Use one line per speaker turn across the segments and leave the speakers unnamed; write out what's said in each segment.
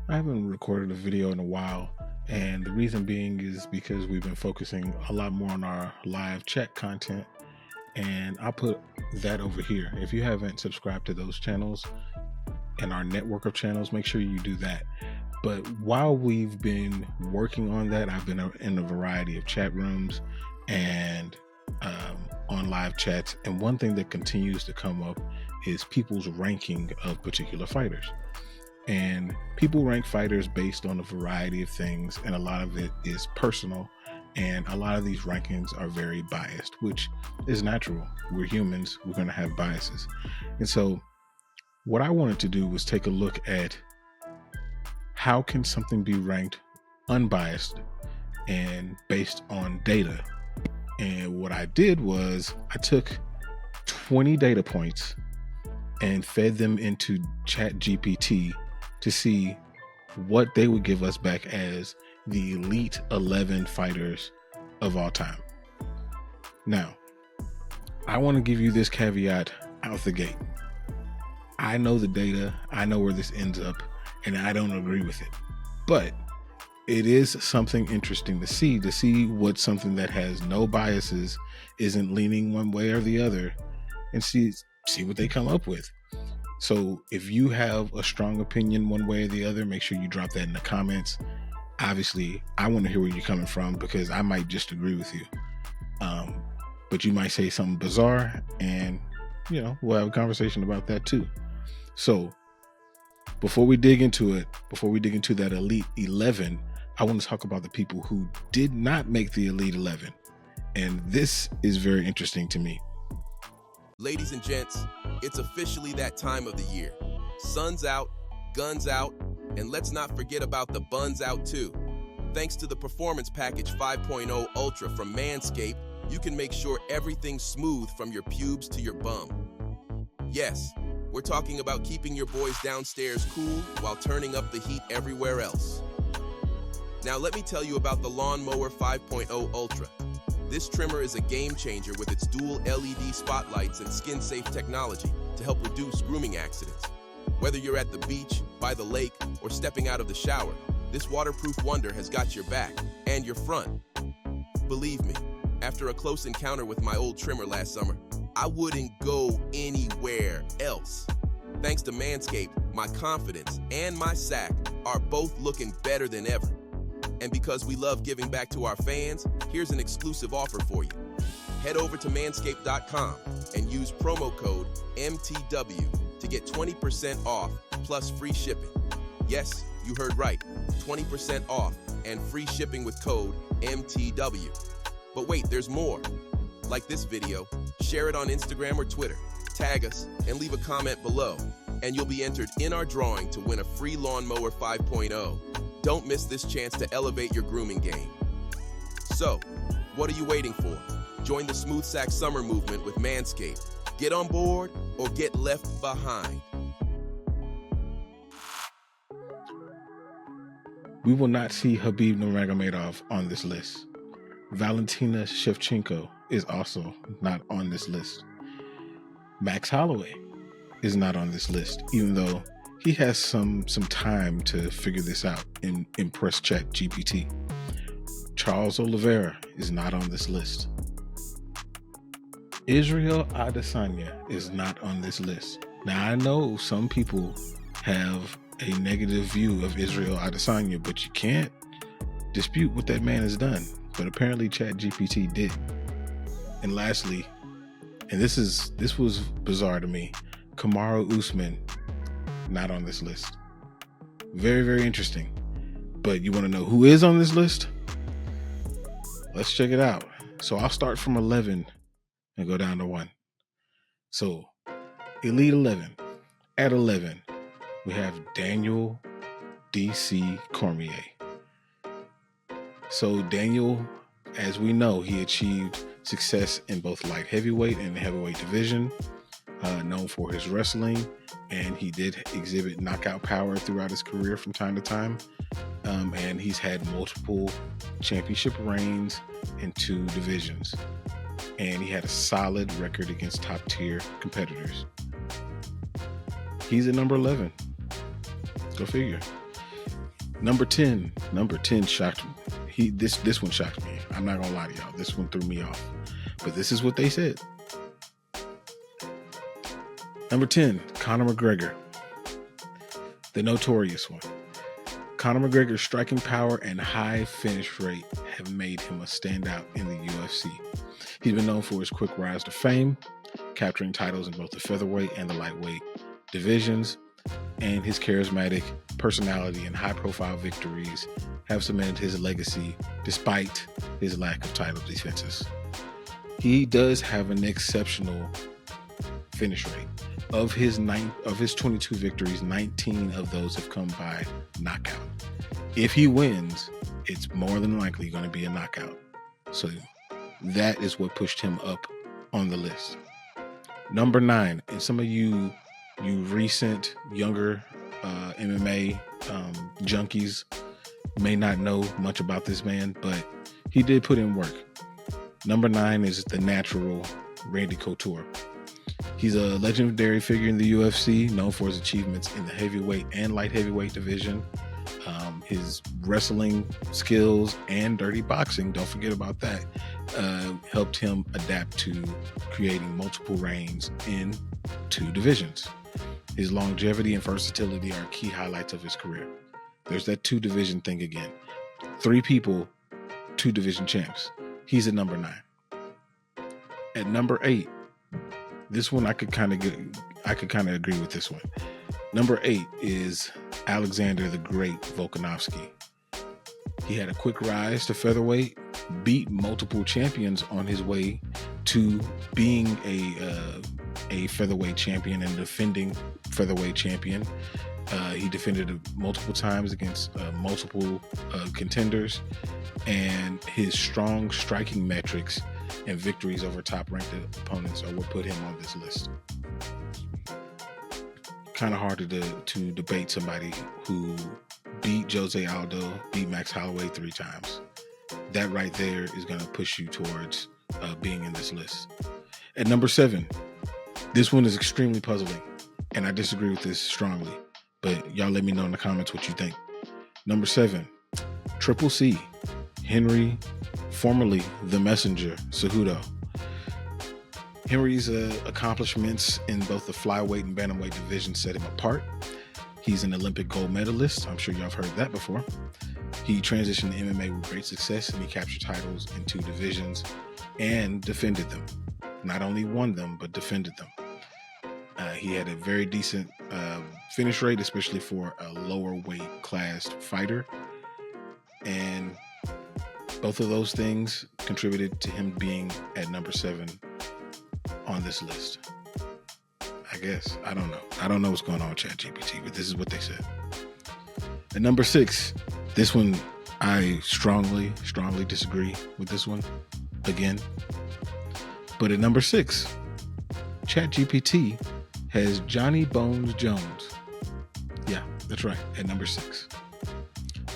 I haven't recorded a video in a while, and the reason being is because we've been focusing a lot more on our live chat content, and I'll put that over here. If you haven't subscribed to those channels and our network of channels, make sure you do that. But while we've been working on that, I've been in a variety of chat rooms and on live chats, and one thing that continues to come up is people's ranking of particular fighters. And people rank fighters based on a variety of things, and a lot of it is personal, and a lot of these rankings are very biased, which is natural. We're humans, we're going to have biases. And so what I wanted to do was take a look at how can something be ranked unbiased and based on data. And what I did was I took 20 data points and fed them into Chat GPT to see what they would give us back as the elite 11 fighters of all time. Now, I want to give you this caveat out the gate. I know the data, I know where this ends up, and I don't agree with it. But it is something interesting to see what something that has no biases, isn't leaning one way or the other, and see what they come up with. So if you have a strong opinion one way or the other, make sure you drop that in the comments. Obviously, I want to hear where you're coming from, because I might just agree with you. But you might say something bizarre, and we'll have a conversation about that too. So before we dig into that Elite 11, I want to talk about the people who did not make the Elite 11. And this is very interesting to me.
Ladies and gents, it's officially that time of the year. Sun's out, guns out, and let's not forget about the buns out too. Thanks to the Performance Package 5.0 Ultra from MANSCAPED, you can make sure everything's smooth from your pubes to your bum. Yes, we're talking about keeping your boys downstairs cool while turning up the heat everywhere else. Now let me tell you about the Lawnmower 5.0 Ultra. This trimmer is a game changer with its dual LED spotlights and skin-safe technology to help reduce grooming accidents. Whether you're at the beach, by the lake, or stepping out of the shower, this waterproof wonder has got your back and your front. Believe me, after a close encounter with my old trimmer last summer, I wouldn't go anywhere else. Thanks to Manscaped, my confidence and my sack are both looking better than ever. And because we love giving back to our fans, here's an exclusive offer for you. Head over to manscaped.com and use promo code MTW to get 20% off plus free shipping. Yes, you heard right, 20% off and free shipping with code MTW. But wait, there's more. Like this video, share it on Instagram or Twitter, tag us, and leave a comment below, and you'll be entered in our drawing to win a free Lawnmower 5.0. Don't miss this chance to elevate your grooming game. So, what are you waiting for? Join the Smooth Sack Summer movement with Manscaped. Get on board or get left behind.
We will not see Khabib Nurmagomedov on this list. Valentina Shevchenko is also not on this list. Max Holloway is not on this list, even though he has some time to figure this out and impress Chat GPT. Charles Oliveira is not on this list. Israel Adesanya is not on this list. Now, I know some people have a negative view of Israel Adesanya, but you can't dispute what that man has done. But apparently Chat GPT did. And lastly, and this was bizarre to me, Kamaru Usman, not on this list. Very, very interesting. But you want to know who is on this list? Let's check it out. So I'll start from 11 and go down to 1. So Elite 11. At 11, we have Daniel D.C. Cormier. So Daniel, as we know, he achieved success in both light heavyweight and the heavyweight division, known for his wrestling, and he did exhibit knockout power throughout his career from time to time. And he's had multiple championship reigns in 2 divisions. And he had a solid record against top tier competitors. He's at number 11. Go figure. Number 10 shocked me. This one shocked me. I'm not gonna lie to y'all. This one threw me off. But this is what they said. Number 10, Conor McGregor. The notorious one. Conor McGregor's striking power and high finish rate have made him a standout in the UFC. He's been known for his quick rise to fame, capturing titles in both the featherweight and the lightweight divisions, and his charismatic personality and high-profile victories have cemented his legacy despite his lack of title defenses. He does have an exceptional finish rate. Of his 22 victories, 19 of those have come by knockout. If he wins, it's more than likely going to be a knockout. So that is what pushed him up on the list. Number 9, and some of you recent younger MMA junkies may not know much about this man, but he did put in work. Number 9 is the natural Randy Couture. He's a legendary figure in the UFC, known for his achievements in the heavyweight and light heavyweight division. His wrestling skills and dirty boxing, don't forget about that, helped him adapt to creating multiple reigns in 2 divisions. His longevity and versatility are key highlights of his career. There's that 2 division thing again. 3 people, 2 division champs. He's at number 9. At number 8, this one I could kind of agree with this one. Number 8 is Alexander the Great Volkanovski. He had a quick rise to featherweight, beat multiple champions on his way to being a featherweight champion and defending featherweight champion. He defended it multiple times against multiple contenders, and his strong striking metrics and victories over top-ranked opponents are what put him on this list. Kind of hard to debate somebody who beat Jose Aldo, beat Max Holloway 3 times. That right there is going to push you towards being in this list. At number 7, this one is extremely puzzling, and I disagree with this strongly, but y'all let me know in the comments what you think. Number 7, Triple C, Henry, formerly the Messenger, Cejudo. Henry's accomplishments in both the flyweight and bantamweight division set him apart. He's an Olympic gold medalist. I'm sure y'all have heard that before. He transitioned to MMA with great success, and he captured titles in 2 divisions and defended them. Not only won them, but defended them. He had a very decent finish rate, especially for a lower weight classed fighter. And both of those things contributed to him being at number 7 on this list. I guess. I don't know. I don't know what's going on with Chat GPT, but this is what they said. At number 6, this one, I strongly disagree with this one again. But at number 6, Chat GPT has Johnny Bones Jones. Yeah, that's right. At number 6.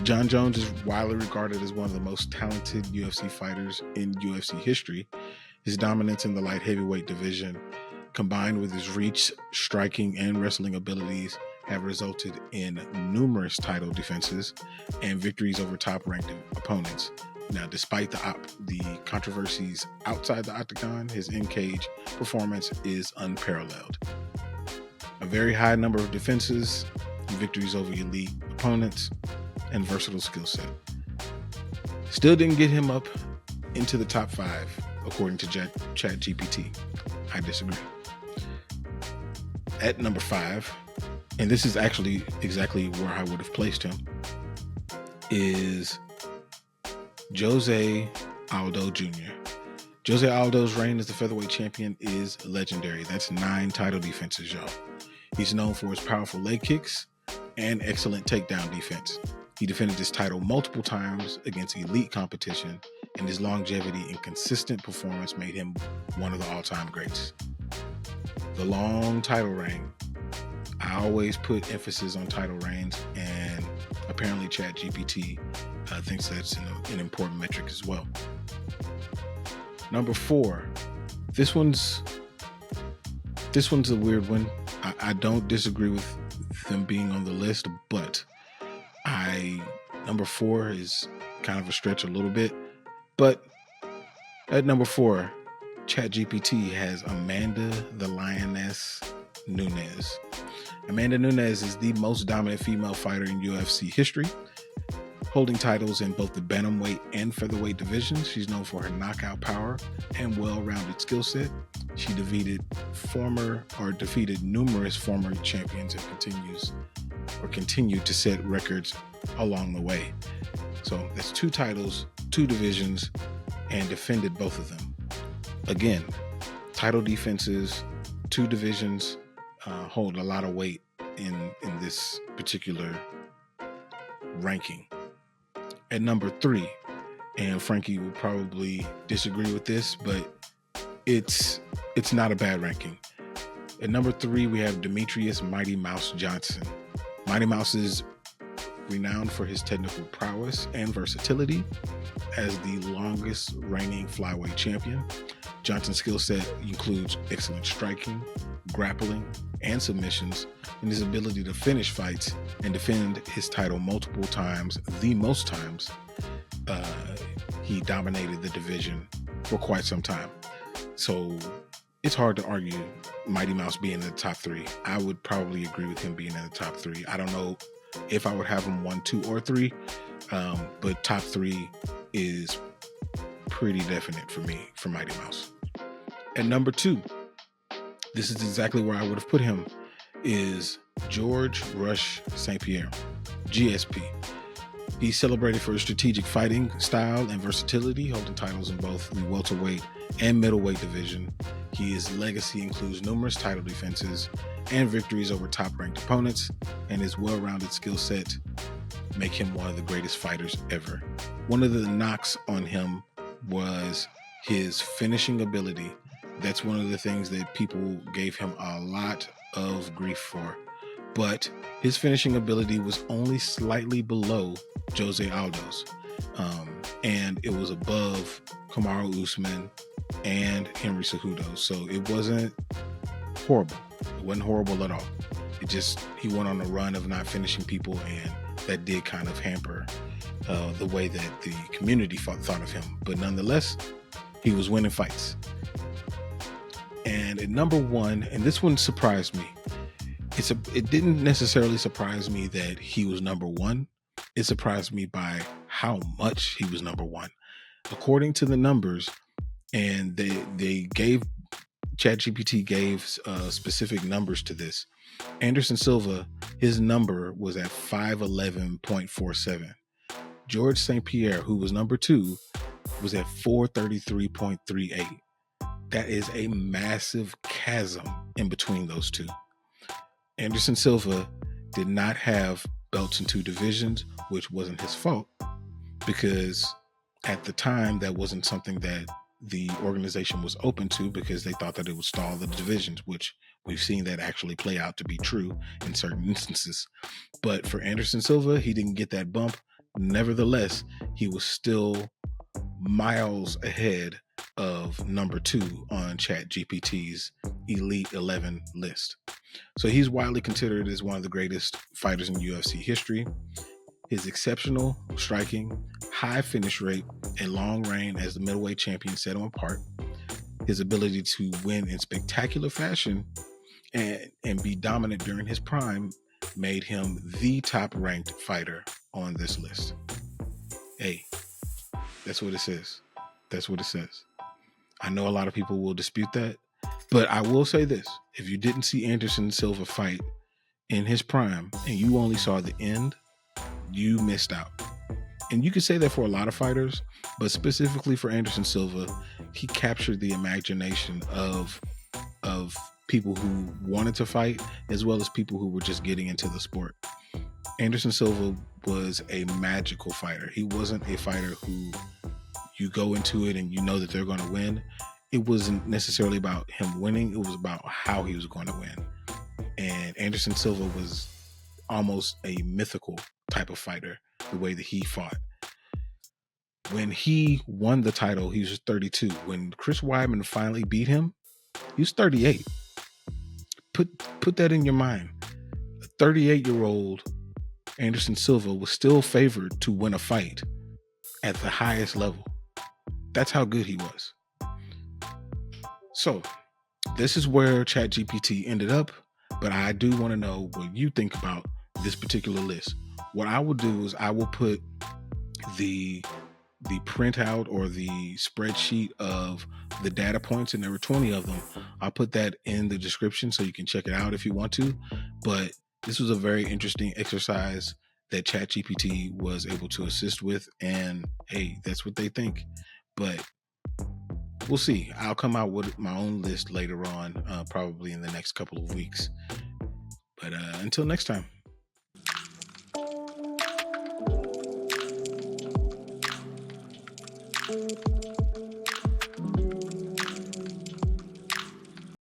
John Jones is widely regarded as one of the most talented UFC fighters in UFC history. His dominance in the light heavyweight division, combined with his reach, striking, and wrestling abilities, have resulted in numerous title defenses and victories over top-ranked opponents. Now, despite the controversies outside the octagon, his in-cage performance is unparalleled. A very high number of defenses, victories over elite opponents, and versatile skill set. Still didn't get him up into the top 5, according to Chat GPT. I disagree. At number 5, and this is actually exactly where I would have placed him, is Jose Aldo Jr. Jose Aldo's reign as the featherweight champion is legendary. That's 9 title defenses, y'all. He's known for his powerful leg kicks and excellent takedown defense. He defended this title multiple times against elite competition, and his longevity and consistent performance made him one of the all-time greats. The long title reign. I always put emphasis on title reigns, and apparently Chat GPT thinks that's an important metric as well. Number 4. This one's a weird one. I don't disagree with them being on the list, but I Number 4 is kind of a stretch a little bit, but at number 4, Chat GPT has Amanda the Lioness Nunes. Amanda Nunes is the most dominant female fighter in UFC history, holding titles in both the bantamweight and featherweight divisions. She's known for her knockout power and well-rounded skill set. She defeated numerous former champions and continued to set records along the way. So that's 2 titles, 2 divisions, and defended both of them. Again, title defenses, 2 divisions hold a lot of weight in this particular ranking. At number 3, and Frankie will probably disagree with this, but it's not a bad ranking. At number 3, we have Demetrius Mighty Mouse Johnson. Mighty Mouse is renowned for his technical prowess and versatility. As the longest reigning flyweight champion, Johnson's skill set includes excellent striking, grappling, and submissions, and his ability to finish fights and defend his title multiple times. The most times he dominated the division for quite some time. So it's hard to argue Mighty Mouse being in the top 3. I would probably agree with him being in the top 3. I don't know if I would have him 1, 2, or 3, but top 3 is pretty definite for me, for Mighty Mouse. At number 2, this is exactly where I would have put him, is George Rush St. Pierre, GSP. He's celebrated for his strategic fighting style and versatility, holding titles in both the welterweight and middleweight division. His legacy includes numerous title defenses and victories over top-ranked opponents, and his well-rounded skill set make him one of the greatest fighters ever. One of the knocks on him was his finishing ability. That's one of the things that people gave him a lot of grief for. But his finishing ability was only slightly below Jose Aldo's. And it was above Kamaru Usman and Henry Cejudo. So it wasn't horrible. It wasn't horrible at all. It just, he went on a run of not finishing people, and that did kind of hamper the way that the community thought of him. But nonetheless, he was winning fights. And at number 1, and this one surprised me. It didn't necessarily surprise me that he was number 1. It surprised me by how much he was number 1. According to the numbers, and they gave, ChatGPT gave specific numbers to this. Anderson Silva, his number was at 511.47. George St. Pierre, who was number 2, was at 433.38. That is a massive chasm in between those two. Anderson Silva did not have belts in 2 divisions, which wasn't his fault, because at the time that wasn't something that the organization was open to, because they thought that it would stall the divisions, which we've seen that actually play out to be true in certain instances. But for Anderson Silva, he didn't get that bump. Nevertheless, he was still miles ahead of number 2 on Chat GPT's Elite 11 list. So he's widely considered as one of the greatest fighters in UFC history. His exceptional striking, high finish rate, and long reign as the middleweight champion set him apart. His ability to win in spectacular fashion and be dominant during his prime made him the top-ranked fighter on this list. Hey, that's what it says. That's what it says. I know a lot of people will dispute that, but I will say this. If you didn't see Anderson Silva fight in his prime and you only saw the end, you missed out. And you could say that for a lot of fighters, but specifically for Anderson Silva, he captured the imagination of people who wanted to fight, as well as people who were just getting into the sport. Anderson Silva was a magical fighter. He wasn't a fighter who you go into it and you know that they're going to win. It wasn't necessarily about him winning. It was about how he was going to win. And Anderson Silva was almost a mythical type of fighter, the way that he fought. When he won the title, he was 32. When Chris Weidman finally beat him, he was 38. Put that in your mind. A 38-year-old Anderson Silva was still favored to win a fight at the highest level. That's how good he was. So this is where Chat GPT ended up, but I do want to know what you think about this particular list. What I will do is I will put the printout or the spreadsheet of the data points, and there were 20 of them. I'll put that in the description so you can check it out if you want to. But this was a very interesting exercise that Chat GPT was able to assist with, and hey, that's what they think. But we'll see. I'll come out with my own list later on, probably in the next couple of weeks. But until next time.